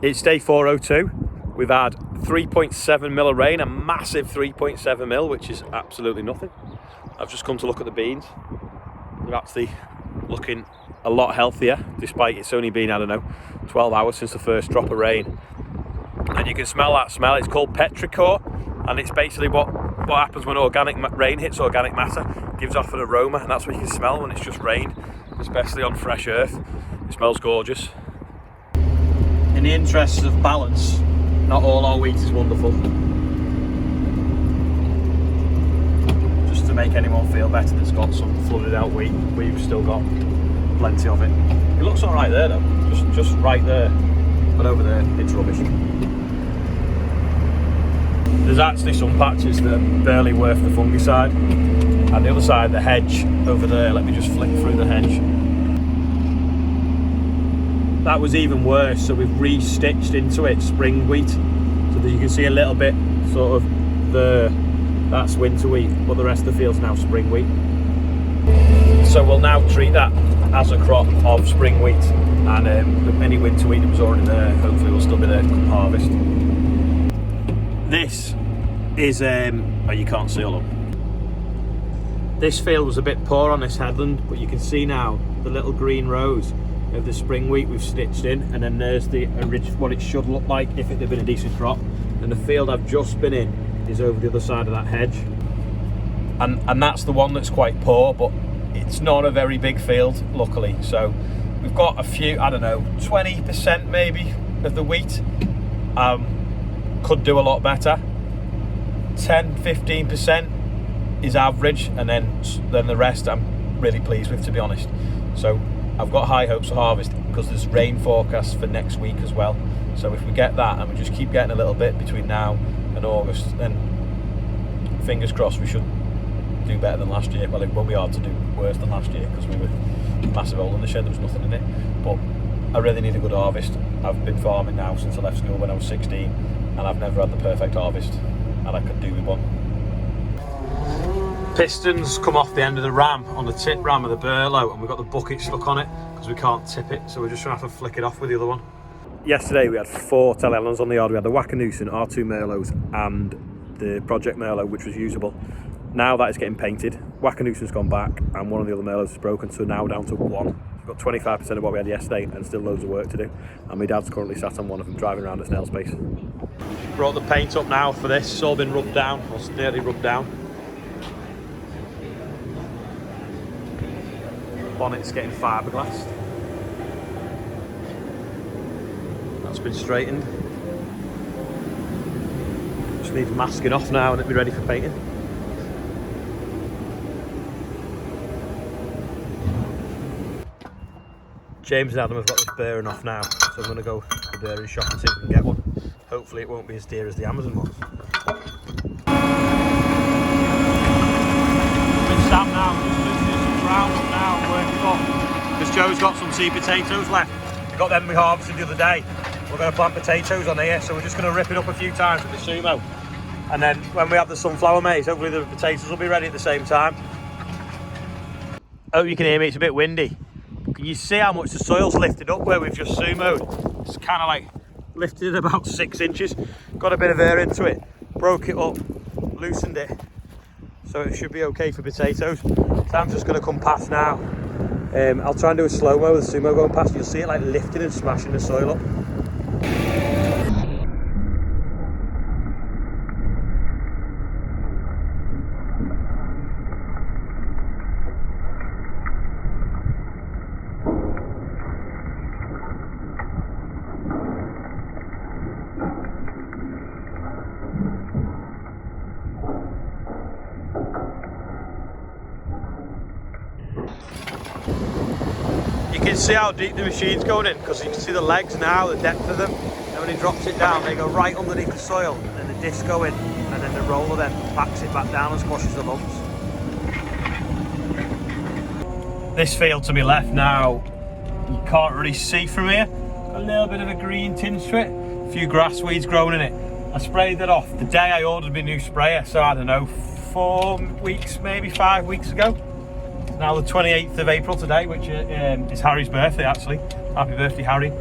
It's day 402. We've had 3.7 mil of rain, a massive 3.7 mil, which is absolutely nothing. I've just come to look at the beans. They're actually looking a lot healthier, despite it's only been, I don't know, 12 hours since the first drop of rain. And you can smell that smell. It's called petrichor, and it's basically what happens when organic rain hits organic matter. It gives off an aroma, and that's what you can smell when it's just rained, especially on fresh earth. It smells gorgeous. In the interests of balance, not all our wheat is wonderful. Just to make anyone feel better that's got some flooded out wheat, we've still got plenty of it. It looks all right there though, just right there, but over there it's rubbish. There's actually some patches that are barely worth the fungicide, and the other side, the hedge over there, let me just flick through the hedge. That was even worse, so we've re-stitched into it spring wheat, so that you can see a little bit sort of that's winter wheat, but the rest of the field's now spring wheat. So we'll now treat that as a crop of spring wheat, and any winter wheat that was already there hopefully will still be there come harvest. This is oh, you can't see all of them. This field was a bit poor on this headland, but you can see now the little green rows of the spring wheat we've stitched in, and then there's the what it should look like if it had been a decent crop. And the field I've just been in is over the other side of that hedge, and that's the one that's quite poor, but it's not a very big field luckily. So we've got a few, I don't know, 20% maybe of the wheat. Could do a lot better. 10-15% is average, and then the rest I'm really pleased with, to be honest. So I've got high hopes of harvest because there's rain forecasts for next week as well. So if we get that and we just keep getting a little bit between now and August, then fingers crossed we should do better than last year. Well, it won't be hard to do worse than last year because we were massive hole in the shed, there was nothing in it. But I really need a good harvest. I've been farming now since I left school when I was 16, and I've never had the perfect harvest, and I could do with one. Pistons come off the end of the ram on the tip ram of the burlow, and we've got the bucket stuck on it because we can't tip it, so we're just going to have to flick it off with the other one. Yesterday we had 4 telehandlers on the yard. We had the Wackenoosen, R2 Merlots and the Project Merlot, which was usable. Now that is getting painted, Wackenoosen's gone back and one of the other Merlots is broken, so now down to 1. We've got 25% of what we had yesterday and still loads of work to do, and my dad's currently sat on one of them driving around at snail space. Brought the paint up now for this. It's all been rubbed down, or nearly rubbed down. Bonnet's getting fiberglassed. That's been straightened. Just needs masking off now and it'll be ready for painting. James and Adam have got this bearing off now, so I'm going to go to the bearing shop and see if we can get one. Hopefully it won't be as dear as the Amazon one. With Sam now, just loosening some ground up now and working up. Because Joe's got some seed potatoes left. We got them we harvested the other day. We're going to plant potatoes on here, so we're just going to rip it up a few times with the sumo. And then when we have the sunflower maize, hopefully the potatoes will be ready at the same time. Hope you can hear me, it's a bit windy. Can you see how much the soil's lifted up where we've just sumoed? It's kind of like lifted it about 6 inches. Got a bit of air into it, broke it up, loosened it. So it should be okay for potatoes. Sam's just going to come past now. I'll try and do a slow-mo with the sumo going past. You'll see it like lifting and smashing the soil up. You can see how deep the machine's going in because you can see the legs now, the depth of them, and when he drops it down they go right underneath the soil, and then the disc go in, and then the roller then backs it back down and squashes the lumps. This field to my left now, you can't really see from here, a little bit of a green tinge to it, a few grass weeds growing in it. I sprayed that off the day I ordered my new sprayer, so I don't know, 4 weeks, maybe 5 weeks ago. Now the 28th of April today, which is Harry's birthday actually. Happy birthday, Harry.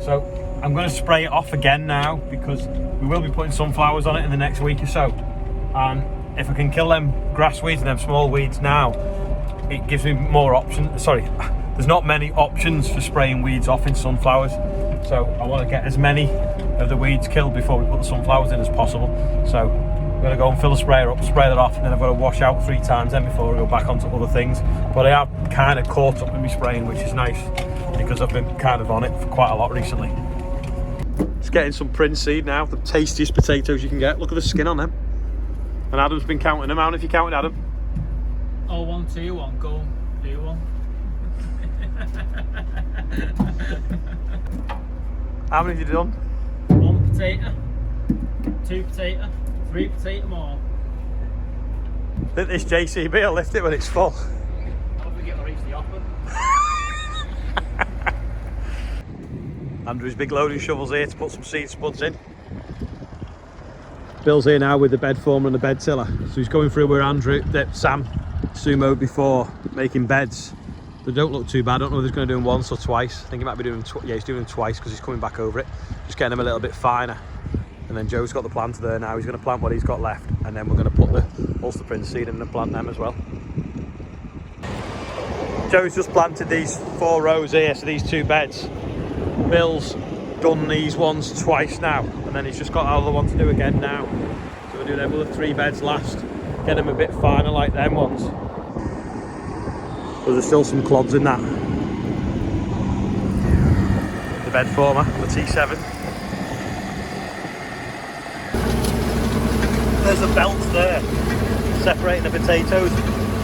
So I'm going to spray it off again now, because we will be putting sunflowers on it in the next week or so, and if I can kill them grass weeds and them small weeds now, it gives me more options. Sorry, there's not many options for spraying weeds off in sunflowers, so I want to get as many of the weeds killed before we put the sunflowers in as possible. So I'm going to go and fill the sprayer up, spray that off, and then I've got to wash out 3 times then before I go back onto other things. But I have kind of caught up with me spraying, which is nice, because I've been kind of on it for quite a lot recently. Just getting some Prince seed now, the tastiest potatoes you can get. Look at the skin on them. And Adam's been counting them. How many have you counted, Adam? Oh, 1, 2, 1, go, do 1. How many have you done? 1 potato, 2 potato, 3 potato more. I think this JCB will lift it when it's full. I don't think it'll reach the offer. Andrew's big loading shovels here to put some seed spuds in. Bill's here now with the bed former and the bed tiller. So he's going through where Sam sumoed before, making beds. They don't look too bad. I don't know whether he's going to do them once or twice. I think he might be doing yeah, he's doing them twice because he's coming back over it. Just getting them a little bit finer. And then Joe's got the planter there now. He's going to plant what he's got left, and then we're going to put the Ulster Prince seed in and plant them as well. Joe's just planted these 4 rows here, so these 2 beds. Bill's done these ones twice now, and then he's just got another one to do again now. So we'll do them other 3 beds last, get them a bit finer like them ones. But there's still some clods in that. The bed former, the T7. There's a belt there, separating the potatoes,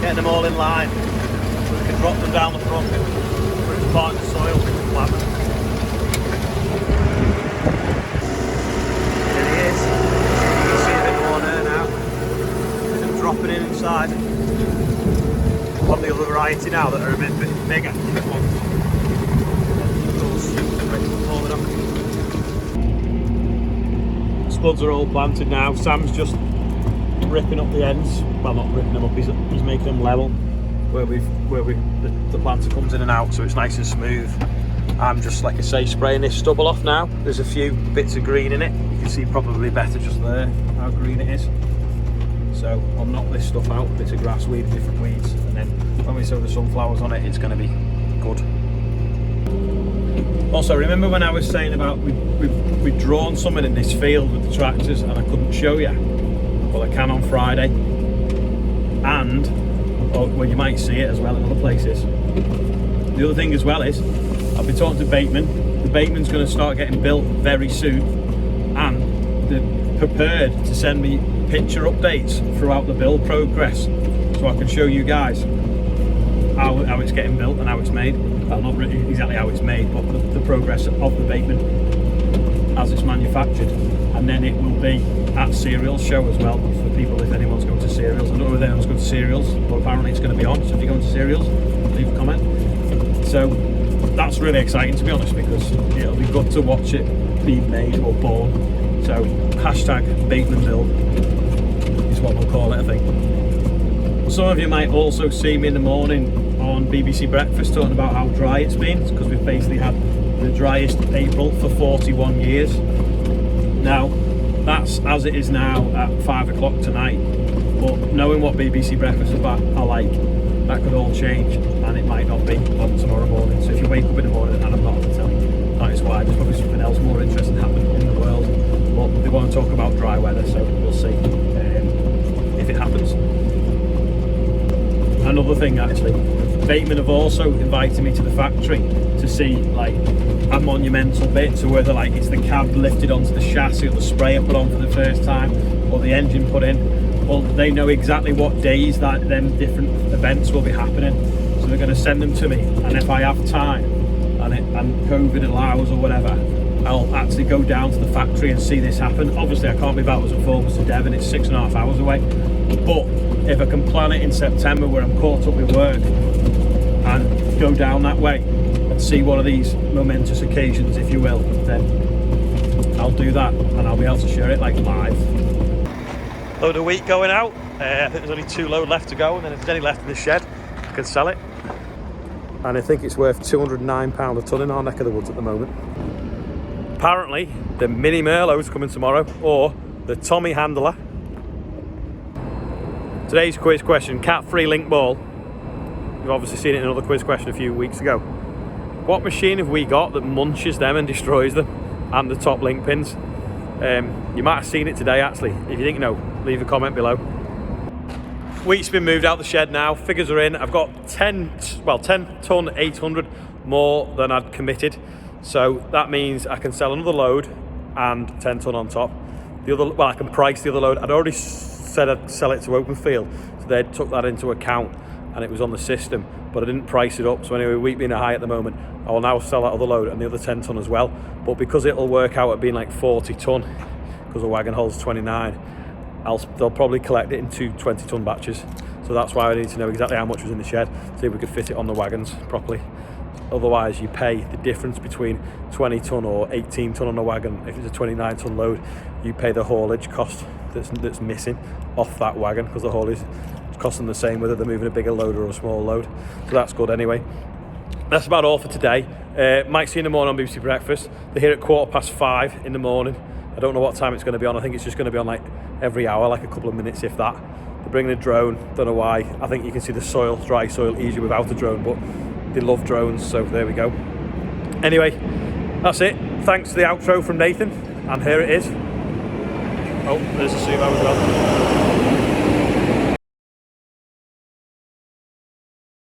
getting them all in line, so we can drop them down the front, put it part of the soil, plant them. There he is. You can see a bit more there now. There's them dropping in inside. On the other variety now that are a bit bigger. These ones. Spuds are all planted now. Sam's just ripping up the ends. Well, not ripping them up. He's making them level where the planter comes in and out, so it's nice and smooth. I'm just, like I say, spraying this stubble off now. There's a few bits of green in it. You can see probably better just there how green it is. So I'll knock this stuff out, bits of grass weed, different weeds, and then when we sow the sunflowers on it, it's going to be good. Also, remember when I was saying about we'd drawn something in this field with the tractors and I couldn't show you? Well, I can on Friday, and well, you might see it as well in other places. The other thing as well is, I've been talking to Bateman. The Bateman's going to start getting built very soon, and they're prepared to send me picture updates throughout the build progress, so I can show you guys how it's getting built and how it's made. Well, not really exactly how it's made, but the progress of the Bateman as it's manufactured. And then it will be at Cereals show as well, for people if anyone's going to Cereals. I don't know if anyone's going to Cereals, but apparently it's going to be on, so if you're going to Cereals, leave a comment. So that's really exciting, to be honest, because it'll be good to watch it being made or born. So hashtag Bateman build is what we'll call it, I think. Some of you might also see me in the morning on BBC Breakfast talking about how dry it's been, because we've basically had the driest April for 41 years. Now, that's as it is now at 5 o'clock tonight, but knowing what BBC Breakfast are like, that could all change, and it might not be on tomorrow morning. So if you wake up in the morning and I'm not on the telly, that is why. There's probably something else more interesting happening in the world, but they want to talk about dry weather, so we'll see if it happens. Another thing, actually, Bateman have also invited me to the factory to see like a monumental bit, so whether like it's the cab lifted onto the chassis or the sprayer put on for the first time or the engine put in. Well, they know exactly what days that them different events will be happening, so they're going to send them to me, and if I have time and COVID allows or whatever, I'll actually go down to the factory and see this happen. Obviously I can't be backwards and forwards to Devon, it's 6.5 hours away, but if I can plan it in September where I'm caught up with work and go down that way and see one of these momentous occasions, if you will, then I'll do that, and I'll be able to share it like live. Load of wheat going out. I think there's only 2 loads left to go, and then if there's any left in the shed, I can sell it. And I think it's worth £209 a tonne in our neck of the woods at the moment. apparently the Mini Merlot's coming tomorrow, or the Tommy Handler. Today's quiz question, cat-free link ball. You've obviously seen it in another quiz question a few weeks ago. What machine have we got that munches them and destroys them, and the top link pins? You might have seen it today actually. If you didn't know, leave a comment below. Wheat's been moved out the shed now, figures are in. I've got 10 ton 800 more than I'd committed. So that means I can sell another load and 10 ton on top. I can price the other load. I'd already said I'd sell it to Openfield, so they took that into account and it was on the system, but I didn't price it up. So anyway, wheat being a high at the moment, I will now sell that other load and the other 10 ton as well. But because it'll work out at being like 40 ton, because the wagon holds 29, they'll probably collect it in 2 20 ton batches. So that's why I need to know exactly how much was in the shed, see if we could fit it on the wagons properly. Otherwise you pay the difference between 20 ton or 18 ton on a wagon. If it's a 29 ton load, you pay the haulage cost that's missing off that wagon, because the haulage is costing the same whether they're moving a bigger load or a small load. So that's good anyway. That's about all for today. Might see you in the morning on BBC Breakfast. They're here at 5:15 in the morning. I don't know what time it's going to be on. I think it's just going to be on like every hour, like a couple of minutes if that. They're bringing a drone, don't know why. I think you can see the soil, dry soil, easier without a drone, but they love drones, so there we go. Anyway, that's it. Thanks to the outro from Nathan, and here it is. Oh, there's a Sumo as well.